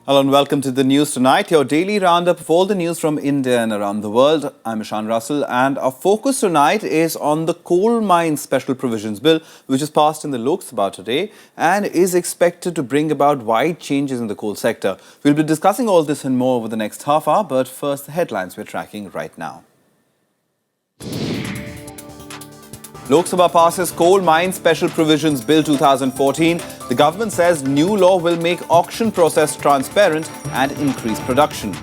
Hello and welcome to the news tonight, your daily roundup of all the news from India and around the world. I'm Ishan Russell and our focus tonight is on the Coal Mines Special Provisions Bill, which is passed in the Lok Sabha today and is expected to bring about wide changes in the coal sector. We'll be discussing all this and more over the next half hour, but first the headlines we're tracking right now. Lok Sabha passes Coal Mines Special Provisions Bill 2014. The government says new law will make auction process transparent and increase production.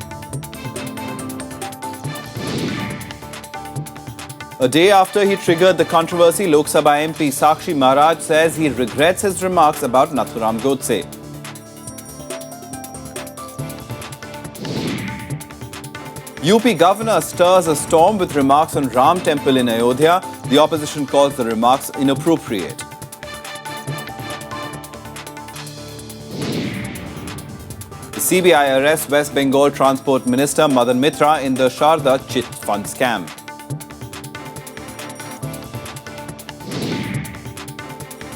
A day after he triggered the controversy, Lok Sabha MP Sakshi Maharaj says he regrets his remarks about Nathuram Godse. UP governor stirs a storm with remarks on Ram Temple in Ayodhya. The opposition calls the remarks inappropriate. The CBI arrests West Bengal Transport Minister Madan Mitra in the Sharda Chit Fund scam.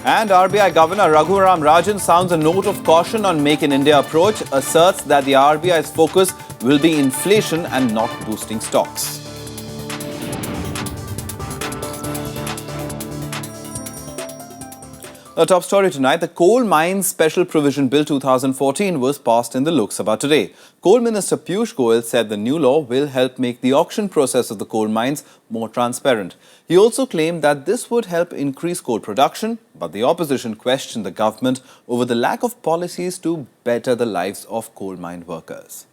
And RBI Governor Raghuram Rajan sounds a note of caution on Make in India approach, asserts that the RBI's focus will be inflation and not boosting stocks. Our top story tonight, the Coal Mines Special Provision Bill 2014 was passed in the Lok Sabha today. Coal Minister Piyush Goyal said the new law will help make the auction process of the coal mines more transparent. He also claimed that this would help increase coal production, but the opposition questioned the government over the lack of policies to better the lives of coal mine workers.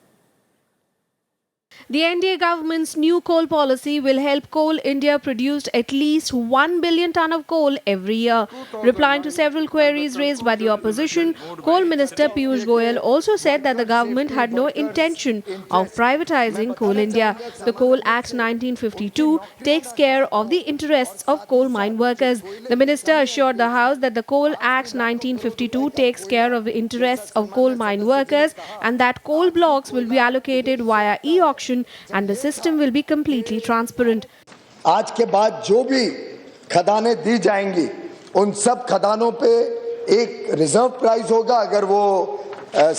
The NDA government's new coal policy will help Coal India produce at least 1 billion ton of coal every year. Replying to several queries raised by the opposition, Coal Minister Piyush Goyal also said that the government had no intention of privatizing Coal India. The Coal Act 1952 takes care of the interests of coal mine workers. The minister assured the House that the Coal Act 1952 takes care of the interests of coal mine workers and that coal blocks will be allocated via e-auction and the system will be completely transparent. आज के बाद जो भी खदानें दी जाएंगी उन सब खदानों पे एक रिजर्व प्राइस होगा अगर वो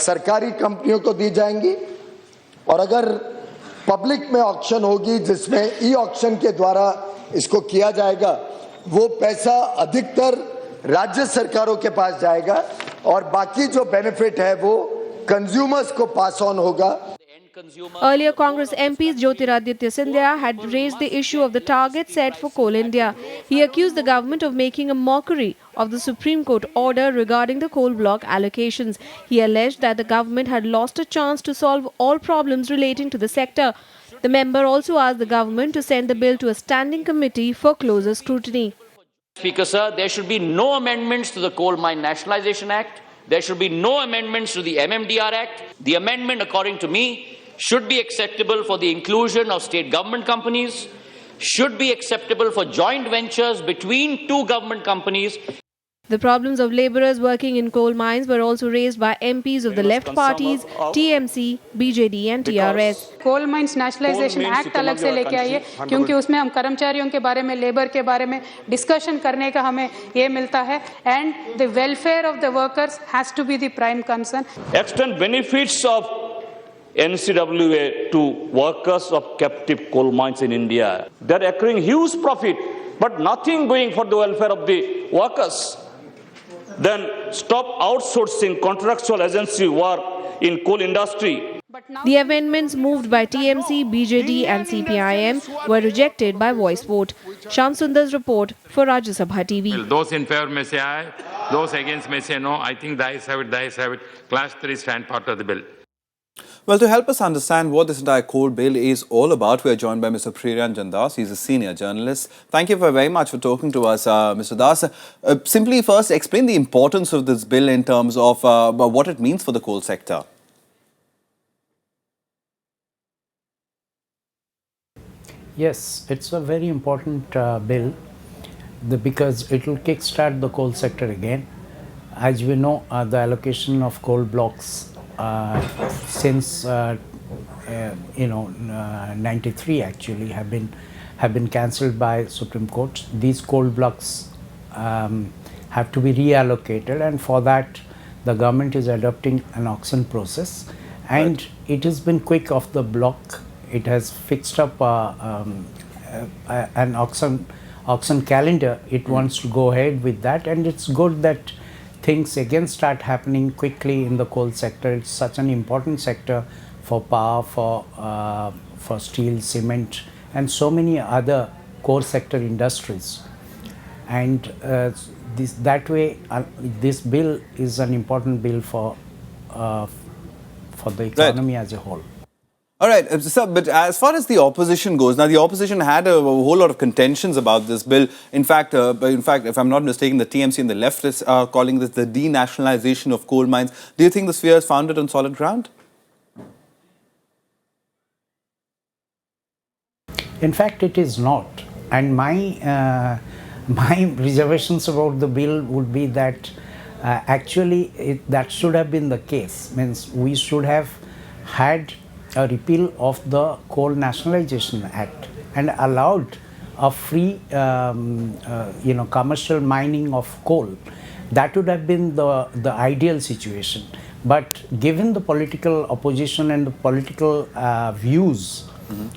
सरकारी कंपनियों को दी जाएंगी और अगर पब्लिक में ऑक्शन होगी जिसमें ई ऑक्शन के द्वारा इसको किया जाएगा वो पैसा अधिकतर राज्य सरकारों के पास जाएगा और बाकी जो बेनिफिट है वो कंज्यूमर्स को पास ऑन होगा. Earlier, Congress MPs Jyotiraditya Scindia had raised the issue of the target set for Coal India. He accused the government of making a mockery of the Supreme Court order regarding the coal block allocations. He alleged that the government had lost a chance to solve all problems relating to the sector. The member also asked the government to send the bill to a standing committee for closer scrutiny. Speaker, sir, there should be no amendments to the Coal Mine Nationalisation Act. There should be no amendments to the MMDR Act. The amendment, according to me, should be acceptable for the inclusion of state government companies, should be acceptable for joint ventures between two government companies. The problems of labourers working in coal mines were also raised by MPs of the left parties, TMC, BJD and TRS. Coal Mines Nationalisation Act अलग से लेके आइए क्योंकि उसमें हम कर्मचारियों के बारे में, लेबर के बारे में डिस्कशन करने का हमें ये मिलता है and the welfare of the workers has to be the prime concern. Extend benefits of NCWA to workers of captive coal mines in India. They're accruing huge profit, but nothing going for the welfare of the workers. Then stop outsourcing contractual agency work in coal industry. The amendments moved by TMC, BJD and CPIM were rejected by voice vote. Shyam Sundar's report for Rajya Sabha TV. Those in favour may say aye, those against may say no. I think the ayes have it, Class 3 stand part of the bill. Well, to help us understand what this entire coal bill is all about, we are joined by Mr. Priyaranjan Das. He's a senior journalist. Thank you very much for talking to us, Mr. Das. Simply first, explain the importance of this bill in terms of what it means for the coal sector. Yes, it's a very important bill because it will kickstart the coal sector again. As we know, the allocation of coal blocks since 93 actually have been cancelled by Supreme Court. These coal blocks have to be reallocated, and for that the government is adopting an auction process, and it has been quick off the block. It has fixed up an auction calendar. It wants to go ahead with that, and it's good that things again start happening quickly in the coal sector. It's such an important sector for power, for steel, cement, and so many other core sector industries. And this bill is an important bill for the economy as a whole. All right, sir, but as far as the opposition goes, now the opposition had a whole lot of contentions about this bill. In fact, if I'm not mistaken, the TMC and the leftists are calling this the denationalization of coal mines. Do you think this fear is founded on solid ground? In fact, it is not. And my reservations about the bill would be that actually that should have been the case. Means we should have had a repeal of the Coal Nationalization Act and allowed a free commercial mining of coal. That would have been the ideal situation. But given the political opposition and the political views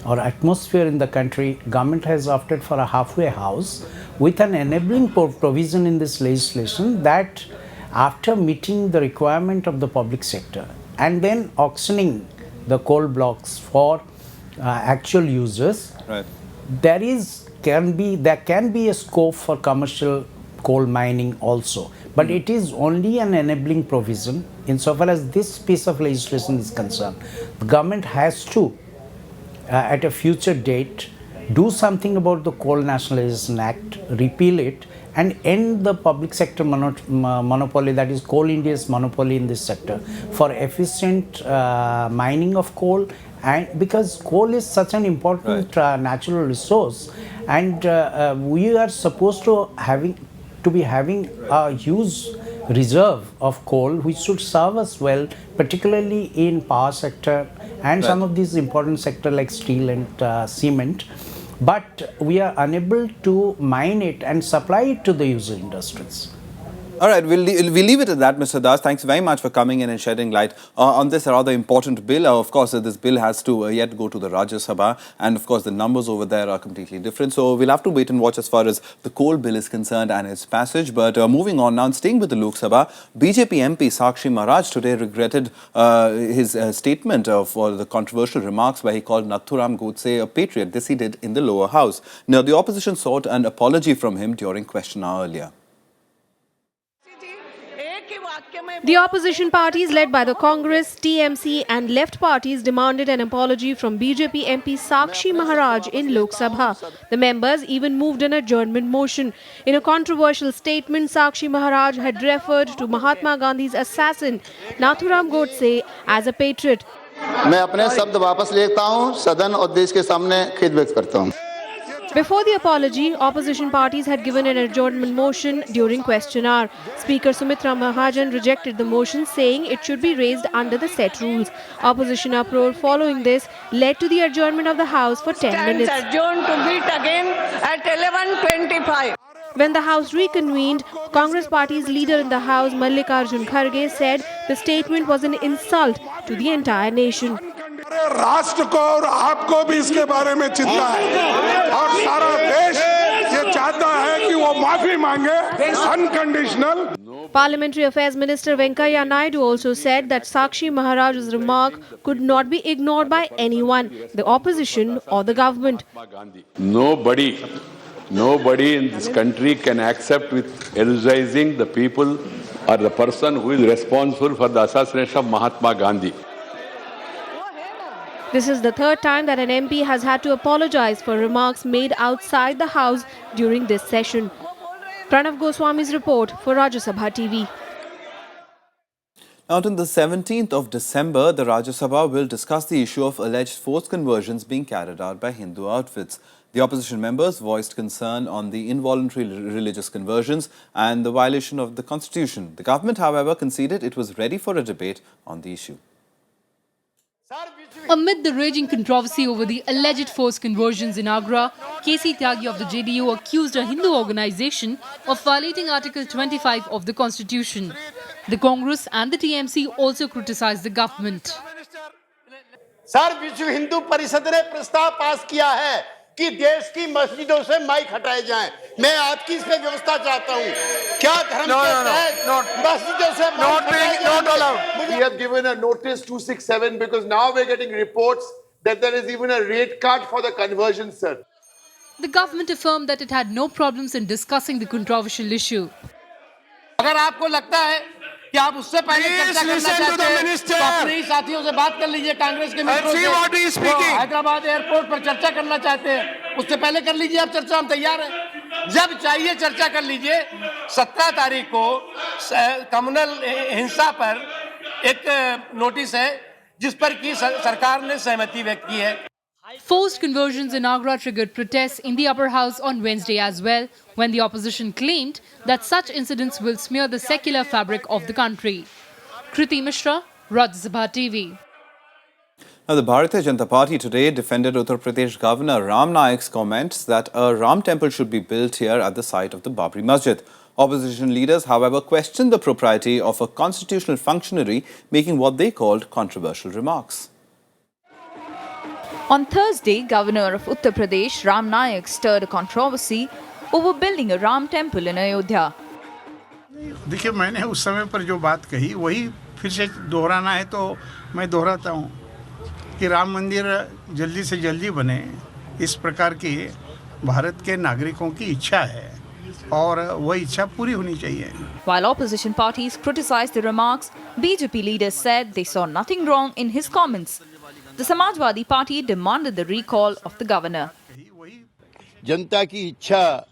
or atmosphere in the country, government has opted for a halfway house with an enabling provision in this legislation that after meeting the requirement of the public sector and then auctioning the coal blocks for actual users, right, there can be a scope for commercial coal mining also, but it is only an enabling provision insofar as this piece of legislation is concerned. The government has to at a future date do something about the Coal Nationalization Act, repeal it, and end the public sector monopoly, that is Coal India's monopoly in this sector, for efficient mining of coal. And because coal is such an important natural resource, and we are supposed to be having a huge reserve of coal which should serve us well, particularly in power sector and some of these important sectors like steel and cement. But we are unable to mine it and supply it to the user industries. All right, we'll leave it at that, Mr. Das. Thanks very much for coming in and shedding light on this rather important bill. Of course, this bill has to yet go to the Rajya Sabha, and of course, the numbers over there are completely different. So we'll have to wait and watch as far as the coal bill is concerned and its passage. But moving on now, and staying with the Lok Sabha, BJP MP Sakshi Maharaj today regretted his statement for the controversial remarks where he called Nathuram Godse a patriot. This he did in the lower house. Now, the opposition sought an apology from him during question hour earlier. The opposition parties led by the Congress, TMC and left parties demanded an apology from BJP MP Sakshi Maharaj in Lok Sabha. The members even moved an adjournment motion. In a controversial statement, Sakshi Maharaj had referred to Mahatma Gandhi's assassin, Nathuram Godse, as a patriot. मैं अपने शब्द वापस लेता हूं, सदन और देश के सामने खेद व्यक्त करता हूं. Before the apology, opposition parties had given an adjournment motion during question hour. Speaker Sumitra Mahajan rejected the motion, saying it should be raised under the set rules. Opposition uproar following this led to the adjournment of the House for 10 minutes. Adjourned to meet again at 11:25. When the House reconvened, Congress party's leader in the House, Mallikarjun Kharge, said the statement was an insult to the entire nation. राष्ट्र को और आपको भी इसके बारे में चिंता है और सारा देश ये चाहता है कि वो माफी मांगे unconditional. Parliamentary Affairs Minister Venkaiah Naidu also said that Sakshi Maharaj's remark could not be ignored by anyone, the opposition or the government. Nobody in this country can accept with eulogizing the people or the person who is responsible for the assassination of Mahatma Gandhi. This is the third time that an MP has had to apologize for remarks made outside the House during this session. Pranav Goswami's report for Rajya Sabha TV. Now, on the 17th of December, the Rajya Sabha will discuss the issue of alleged forced conversions being carried out by Hindu outfits. The opposition members voiced concern on the involuntary religious conversions and the violation of the constitution. The government, however, conceded it was ready for a debate on the issue. Amid the raging controversy over the alleged forced conversions in Agra, KC Tyagi of the JDU accused a Hindu organization of violating Article 25 of the Constitution. The Congress and the TMC also criticized the government. Sir, विश्व हिंदू परिषद ने प्रस्ताव पास किया है कि देश की मस्जिदों से माइक हटाए जाएं। मैं आपकी इस पे व्यवस्था चाहता हूं। क्या धर्म के तहत मस्जिदों से माइक हटाए जाएं? We have given a notice 267 because now we're getting reports that there is even a rate card for the conversion, sir. The government affirmed that it had no problems in discussing the controversial issue. अगर आपको लगता है कि आप उससे पहले चर्चा करना चाहते हैं तो अपने ही साथियों से बात कर लीजिए, कांग्रेस के मित्रों से। हैदराबाद एयरपोर्ट पर चर्चा करना चाहते हैं, उससे पहले कर लीजिए। आप चर्चा, हम तैयार हैं। जब चाहिए चर्चा कर लीजिए। 17 तारीख को कम्युनल हिंसा पर एक नोटिस है जिस पर की सरकार ने सहमति व्यक्त की है। Forced conversions in Agra triggered protests in the upper house on Wednesday as well, when the opposition claimed that such incidents will smear the secular fabric of the country. Kriti Mishra, Rajya TV. Now, the Bharatiya Janata Party today defended Uttar Pradesh Governor Ram Naik's comments that a Ram temple should be built here at the site of the Babri Masjid. Opposition leaders, however, questioned the propriety of a constitutional functionary making what they called controversial remarks. On Thursday, Governor of Uttar Pradesh, Ram Naik, stirred a controversy over building a Ram temple in Ayodhya. देखिए, मैंने उस समय पर जो बात कही वही फिर से दोहराना है तो मैं दोहराता हूँ कि राम मंदिर जल्दी से जल्दी बने, इस प्रकार की भारत के नागरिकों की इच्छा है और वह इच्छा पूरी होनी चाहिए. While opposition parties criticized the remarks, BJP leaders said they saw nothing wrong in his comments. The Samajwadi Party demanded the recall of the governor. जनता की इच्छा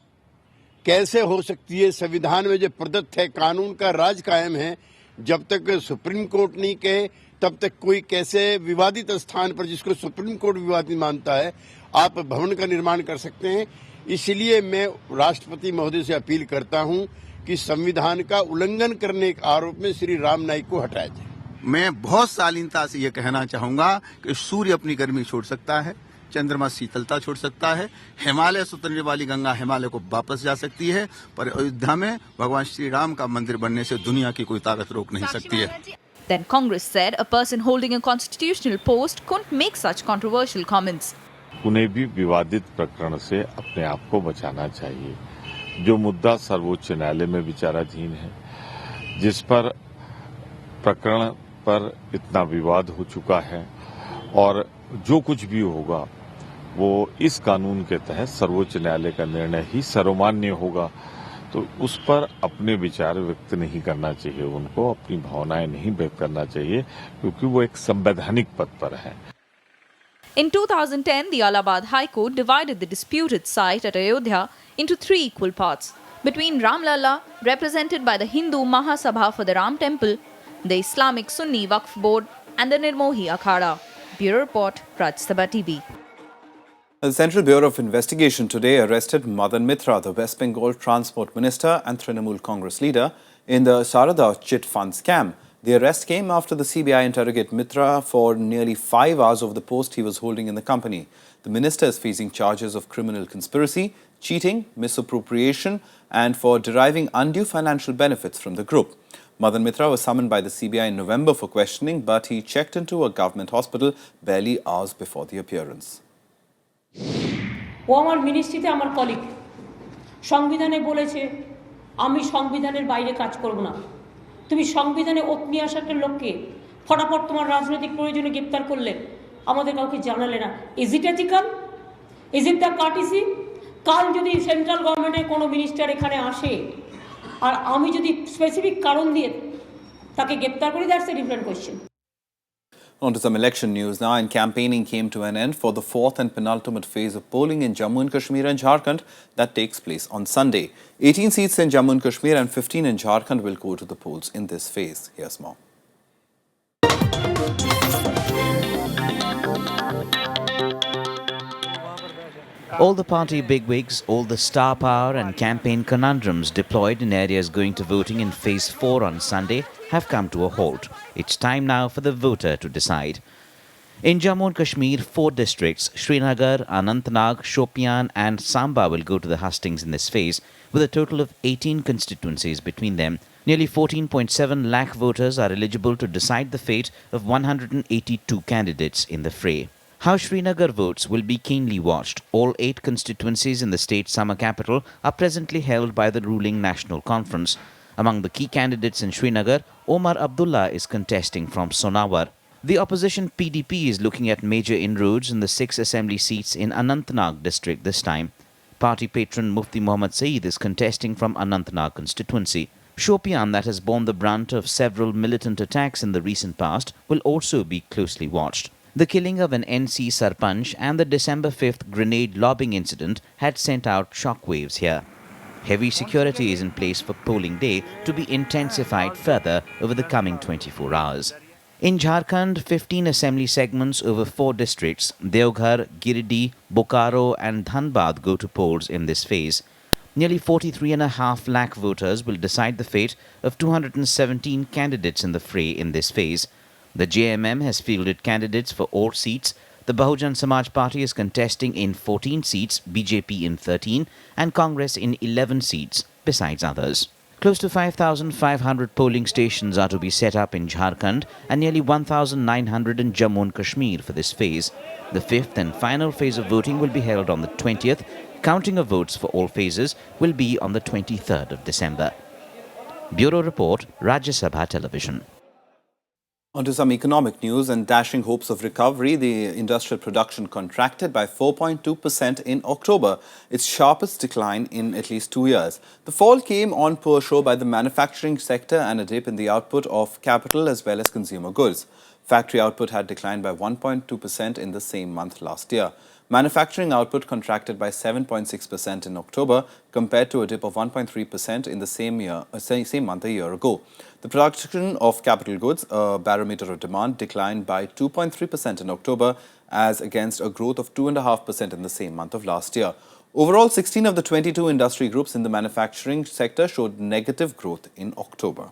कैसे हो सकती है? संविधान में जो प्रदत्त है, कानून का राज कायम है. जब तक सुप्रीम कोर्ट नहीं कहे तब तक कोई कैसे विवादित स्थान पर, जिसको सुप्रीम कोर्ट विवादित मानता है, आप भवन का निर्माण कर सकते हैं? इसलिए मैं राष्ट्रपति महोदय से अपील करता हूं कि संविधान का उल्लंघन करने के आरोप में श्री राम नाईक को हटाया जाए. मैं बहुत शालीनता से ये कहना चाहूंगा कि सूर्य अपनी गर्मी छोड़ सकता है, चंद्रमा शीतलता छोड़ सकता है, हिमालय से उतरने वाली गंगा हिमालय को वापस जा सकती है, पर अयोध्या में भगवान श्री राम का मंदिर बनने से दुनिया की कोई ताकत रोक नहीं सकती है. Then Congress said a person holding a constitutional post couldn't make such controversial comments. उन्हें भी विवादित प्रकरण से अपने आप को बचाना चाहिए. जो मुद्दा सर्वोच्च न्यायालय में विचाराधीन है, जिस पर प्रकरण पर इतना विवाद हो चुका है और जो कुछ भी होगा वो इस कानून के तहत सर्वोच्च न्यायालय का निर्णय ही सर्वमान्य होगा, तो उस पर अपने विचार व्यक्त नहीं करना चाहिए, उनको अपनी भावनाएं नहीं व्यक्त करना चाहिए, क्योंकि वो एक संवैधानिक पद पर है. In 2010, the Allahabad High Court divided the disputed site at Ayodhya into 3 equal parts between Ram Lalla, represented by the Hindu Mahasabha for the Ram Temple, the Islamic Sunni Waqf Board and the Nirmohi Akhada. Bureau Report, Rajya TV. The Central Bureau of Investigation today arrested Madan Mitra, the West Bengal Transport Minister and Trinamool Congress leader, in the Sharada chit fund scam. The arrest came after the CBI interrogated Mitra for nearly 5 hours over the post he was holding in the company. The minister is facing charges of criminal conspiracy, cheating, misappropriation and for deriving undue financial benefits from the group. Madan Mitra was summoned by the CBI in November for questioning, but he checked into a government hospital barely hours before the appearance. ও আমার মিনিস্ট্রিতে আমার colleague সংবিধানে বলেছে আমি সংবিধানের বাইরে কাজ করব না তুমি সংবিধানে ওত নিয়ে আসা একটা লোককে ফটাফট তোমার রাজনৈতিক প্রয়োজনে গ্রেফতার করলে আমাদের কাউকে জানালে না is it ethical is it the কার্টিসি কাল যদি সেন্ট্রাল গভর্নমেন্টের কোনো মিনিস্টার এখানে আসে আর আমি যদি স্পেসিফিক কারণ দিয়ে তাকে গ্রেফতার করি that's a different question. On to some election news now, and campaigning came to an end for the 4th and penultimate phase of polling in Jammu and Kashmir and Jharkhand that takes place on Sunday. 18 seats in Jammu and Kashmir and 15 in Jharkhand will go to the polls in this phase. Here's more. All the party bigwigs, all the star power and campaign conundrums deployed in areas going to voting in Phase 4 on Sunday have come to a halt. It's time now for the voter to decide. In Jammu and Kashmir, 4 districts, Srinagar, Anantnag, Shopian and Samba will go to the hustings in this phase, with a total of 18 constituencies between them, Nearly 14.7 lakh voters are eligible to decide the fate of 182 candidates in the fray. How Srinagar votes will be keenly watched. All 8 constituencies in the state summer capital are presently held by the ruling National Conference. Among the key candidates in Srinagar, Omar Abdullah is contesting from Sonawar. The opposition PDP is looking at major inroads in the 6 assembly seats in Anantnag district this time. Party patron Mufti Muhammad Saeed is contesting from Anantnag constituency. Shopian, that has borne the brunt of several militant attacks in the recent past, will also be closely watched. The killing of an NC Sarpanch and the December 5th grenade lobbing incident had sent out shockwaves here. Heavy security is in place for polling day to be intensified further over the coming 24 hours. In Jharkhand, 15 assembly segments over 4 districts, Deoghar, Giridih, Bokaro and Dhanbad go to polls in this phase. Nearly 43.5 lakh voters will decide the fate of 217 candidates in the fray in this phase. The JMM has fielded candidates for all seats. The Bahujan Samaj Party is contesting in 14 seats, BJP in 13 and Congress in 11 seats, besides others. Close to 5,500 polling stations are to be set up in Jharkhand and nearly 1,900 in Jammu and Kashmir for this phase. The 5th and final phase of voting will be held on the 20th. Counting of votes for all phases will be on the 23rd of December. Bureau Report, Rajya Sabha Television. On to some economic news and dashing hopes of recovery. The industrial production contracted by 4.2% in October, its sharpest decline in at least 2 years. The fall came on poor show by the manufacturing sector and a dip in the output of capital as well as consumer goods. Factory output had declined by 1.2% in the same month last year. Manufacturing output contracted by 7.6% in October compared to a dip of 1.3% in the same month a year ago. The production of capital goods, a barometer of demand, declined by 2.3% in October as against a growth of 2.5% in the same month of last year. Overall, 16 of the 22 industry groups in the manufacturing sector showed negative growth in October.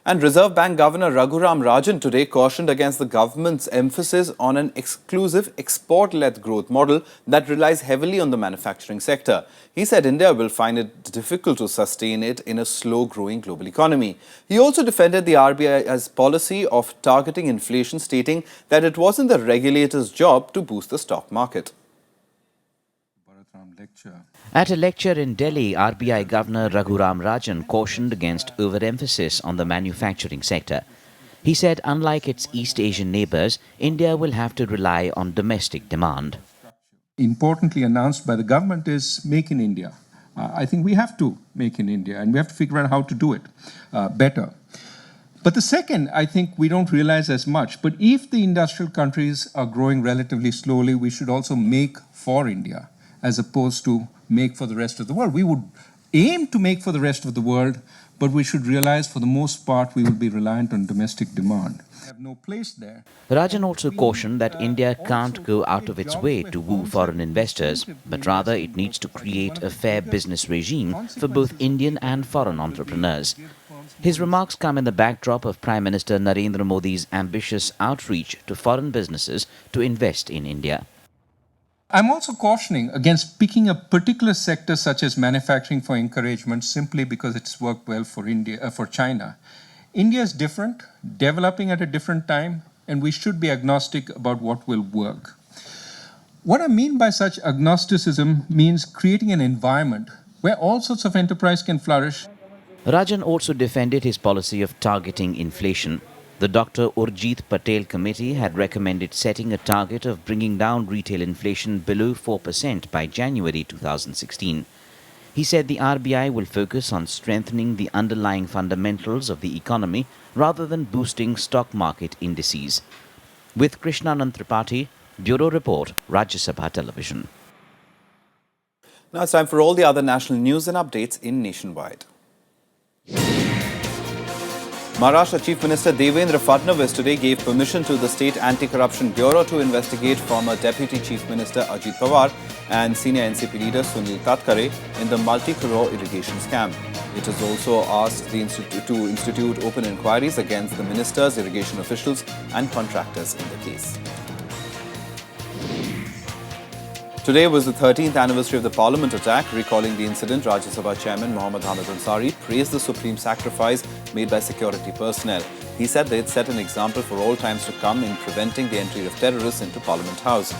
And Reserve Bank Governor Raghuram Rajan today cautioned against the government's emphasis on an exclusive export-led growth model that relies heavily on the manufacturing sector. He said India will find it difficult to sustain it in a slow-growing global economy. He also defended the RBI's policy of targeting inflation, stating that it wasn't the regulator's job to boost the stock market. At a lecture in Delhi, RBI Governor Raghuram Rajan cautioned against overemphasis on the manufacturing sector. He said unlike its East Asian neighbours, India will have to rely on domestic demand. Importantly announced by the government is Make in India. I think we have to make in India and we have to figure out how to do it better. But the second, I think we don't realize as much, but if the industrial countries are growing relatively slowly, we should also make for India, as opposed to make for the rest of the world. We would aim to make for the rest of the world, but we should realize for the most part we will be reliant on domestic demand. We have no place there. Rajan also cautioned that India can't go out of its way to woo foreign investors, but rather it needs to create a fair business regime for both Indian and foreign entrepreneurs. His remarks come in the backdrop of Prime Minister Narendra Modi's ambitious outreach to foreign businesses to invest in India. I'm also cautioning against picking a particular sector such as manufacturing for encouragement simply because it's worked well for China. India is different, developing at a different time, and we should be agnostic about what will work. What I mean by such agnosticism means creating an environment where all sorts of enterprise can flourish. Rajan also defended his policy of targeting inflation. The Dr. Urjit Patel Committee had recommended setting a target of bringing down retail inflation below 4% by January 2016. He said the RBI will focus on strengthening the underlying fundamentals of the economy rather than boosting stock market indices. With Krishnanand Tripathi, Bureau Report, Rajya Sabha Television. Now it's time for all the other national news and updates in Nationwide. Maharashtra Chief Minister Devendra Fadnavis today gave permission to the State Anti-Corruption Bureau to investigate former Deputy Chief Minister Ajit Pawar and senior NCP leader Sunil Tatkare in the multi-crore irrigation scam. It has also asked the to institute open inquiries against the ministers, irrigation officials and contractors in the case. Today was the 13th anniversary of the Parliament attack. Recalling the incident, Rajya Sabha Chairman Mohammad Hamid Ansari praised the supreme sacrifice made by security personnel. He said they had set an example for all times to come in preventing the entry of terrorists into Parliament House.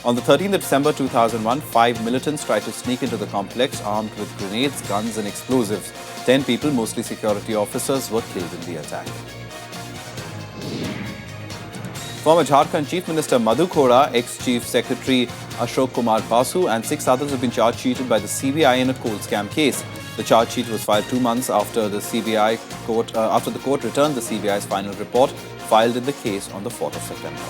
On the 13th of December 2001, 5 militants tried to sneak into the complex armed with grenades, guns and explosives. 10 people, mostly security officers, were killed in the attack. Former Jharkhand Chief Minister Madhu Khora, ex-Chief Secretary Ashok Kumar Basu and 6 others have been charge sheeted by the CBI in a coal scam case. The charge sheet was filed 2 months after the court returned the CBI's final report, filed in the case on the 4th of September.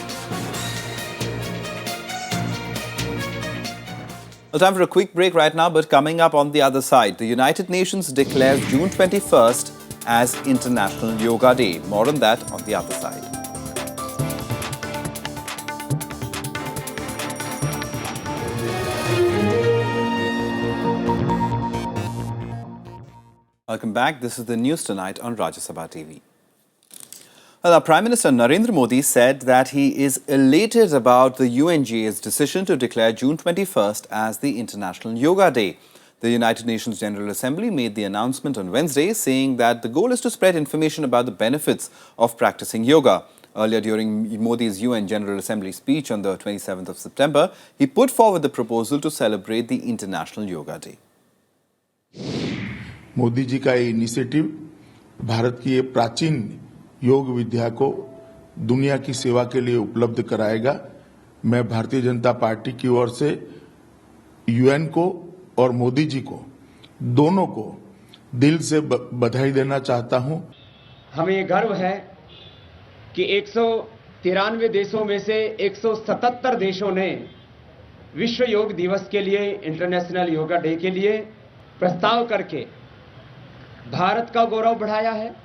Well, time for a quick break right now, but coming up on the other side, the United Nations declares June 21st as International Yoga Day. More on that on the other side. Welcome back. This is the news tonight on Rajya Sabha TV. Well, our Prime Minister Narendra Modi said that he is elated about the UNGA's decision to declare June 21st as the International Yoga Day. The United Nations General Assembly made the announcement on Wednesday, saying that the goal is to spread information about the benefits of practicing yoga. Earlier, during Modi's UN General Assembly speech on the 27th of September, he put forward the proposal to celebrate the International Yoga Day. Modi ji का ये initiative Bharat की ये प्राचीन योग विद्या को दुनिया की सेवा के लिए उपलब्ध कराएगा। मैं भारतीय जनता पार्टी की ओर से यूएन को और मोदी जी को दोनों को दिल से बधाई देना चाहता हूं। हमें ये गर्व है कि 193 देशों में से 177 देशों ने विश्व योग दिवस के लिए, इंटरनेशनल योगा डे के लिए प्रस्ताव करके भारत का गौरव बढ़ाया है।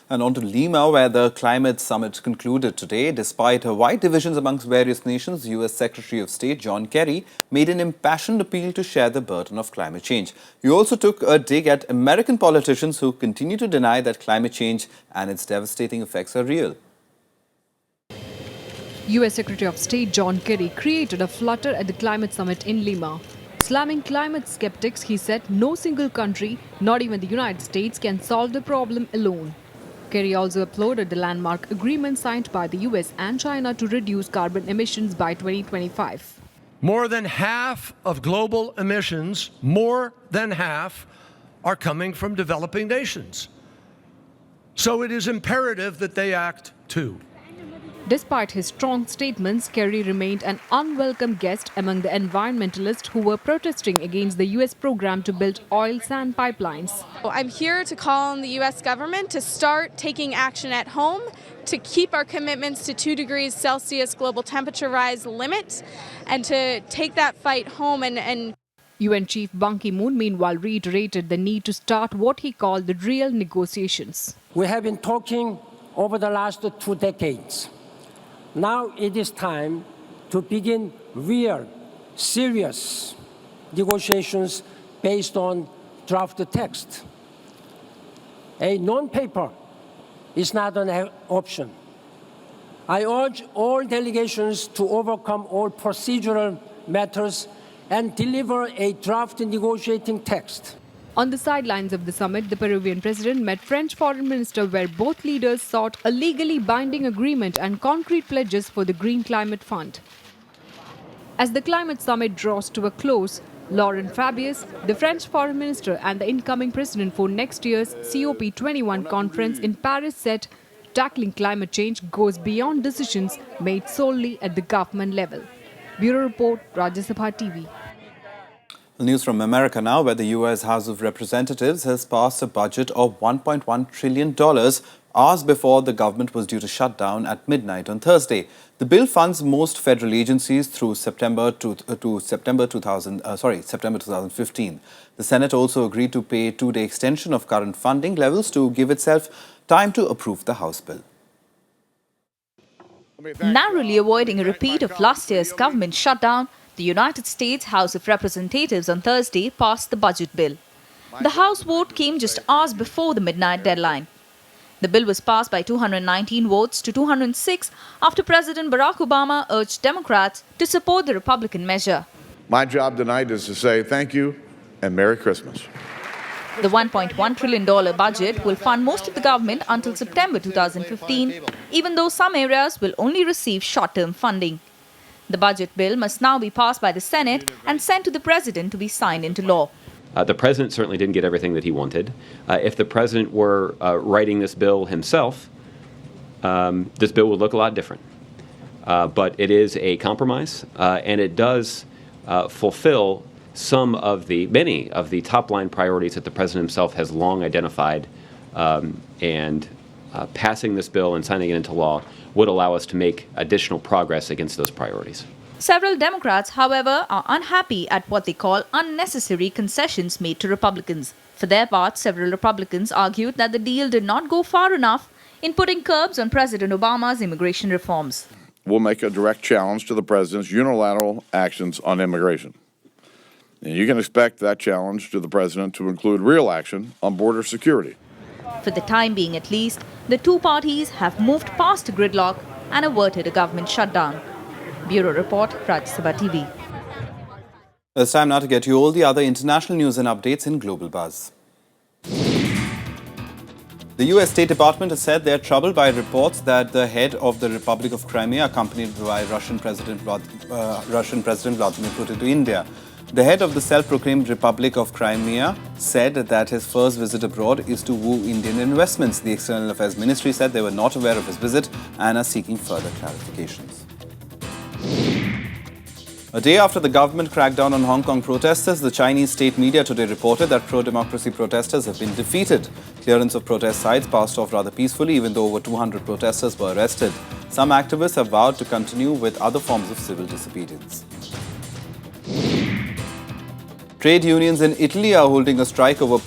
And on to Lima, where the climate summit concluded today. Despite wide divisions amongst various nations, US Secretary of State John Kerry made an impassioned appeal to share the burden of climate change. He also took a dig at American politicians who continue to deny that climate change and its devastating effects are real. US Secretary of State John Kerry created a flutter at the climate summit in Lima. Slamming climate skeptics, he said no single country, not even the United States, can solve the problem alone. Kerry also applauded the landmark agreement signed by the US and China to reduce carbon emissions by 2025. More than half of global emissions, more than half, are coming from developing nations. So it is imperative that they act too. Despite his strong statements, Kerry remained an unwelcome guest among the environmentalists who were protesting against the US program to build oil sand pipelines. I'm here to call on the US government to start taking action at home to keep our commitments to 2 degrees Celsius global temperature rise limit and to take that fight home and UN Chief Ban Ki-moon meanwhile reiterated the need to start what he called the real negotiations. We have been talking over the last 2 decades. Now it is time to begin real, serious negotiations based on draft text. A non-paper is not an option. I urge all delegations to overcome all procedural matters and deliver a draft negotiating text. On the sidelines of the summit, the Peruvian president met French foreign minister, where both leaders sought a legally binding agreement and concrete pledges for the Green Climate Fund. As the climate summit draws to a close, Laurent Fabius, the French foreign minister and the incoming president for next year's COP21 conference in Paris, said tackling climate change goes beyond decisions made solely at the government level. Bureau Report, Rajya Sabha TV. News from America now, where the US House of Representatives has passed a budget of $1.1 trillion hours before the government was due to shut down at midnight on Thursday. The bill funds most federal agencies through September 2015. The Senate also agreed to pay a 2-day extension of current funding levels to give itself time to approve the House bill. Narrowly avoiding a repeat of last year's government shutdown, the United States House of Representatives on Thursday passed the budget bill. The House vote came just hours before the midnight deadline. The bill was passed by 219 votes to 206 after President Barack Obama urged Democrats to support the Republican measure. My job tonight is to say thank you and Merry Christmas. The $1.1 trillion budget will fund most of the government until September 2015, even though some areas will only receive short-term funding. The budget bill must now be passed by the Senate and sent to the President to be signed into law. The President certainly didn't get everything that he wanted. If the President were writing this bill himself, this bill would look a lot different. But it is a compromise, and it does fulfill many of the top-line priorities that the President himself has long identified, and passing this bill and signing it into law would allow us to make additional progress against those priorities. Several Democrats, however, are unhappy at what they call unnecessary concessions made to Republicans. For their part, several Republicans argued that the deal did not go far enough in putting curbs on President Obama's immigration reforms. We'll make a direct challenge to the President's unilateral actions on immigration. And you can expect that challenge to the President to include real action on border security. For the time being at least, the two parties have moved past gridlock and averted a government shutdown. Bureau Report, Rajya TV. It's time now to get you all the other international news and updates in Global Buzz. The US State Department has said they are troubled by reports that the head of the Republic of Crimea, accompanied by Russian President Vladimir Putin to India. The head of the self-proclaimed Republic of Crimea said that his first visit abroad is to woo Indian investments. The External Affairs Ministry said they were not aware of his visit and are seeking further clarifications. A day after the government cracked down on Hong Kong protesters, the Chinese state media today reported that pro-democracy protesters have been defeated. Clearance of protest sites passed off rather peacefully, even though over 200 protesters were arrested. Some activists have vowed to continue with other forms of civil disobedience. Trade unions in Italy are holding a strike over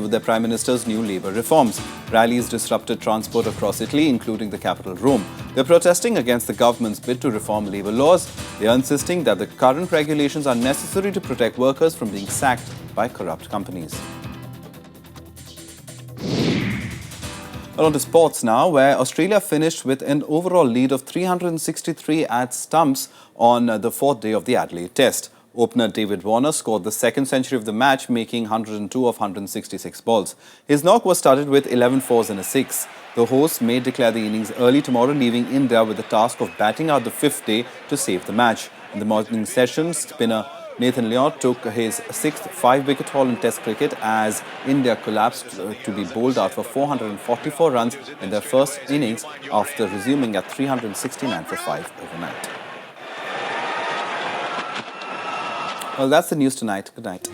their Prime Minister's new labour reforms. Rallies disrupted transport across Italy, including the capital Rome. They're protesting against the government's bid to reform labour laws. They are insisting that the current regulations are necessary to protect workers from being sacked by corrupt companies. Well, on to sports now, where Australia finished with an overall lead of 363 at stumps on the fourth day of the Adelaide Test. Opener David Warner scored the second century of the match, making 102 of 166 balls. His knock was started with 11 fours and a 6. The hosts may declare the innings early tomorrow, leaving India with the task of batting out the fifth day to save the match. In the morning session, spinner Nathan Lyon took his sixth 5-wicket haul in Test cricket as India collapsed to be bowled out for 444 runs in their first innings after resuming at 369 for 5 overnight. Well, that's the news tonight. Good night.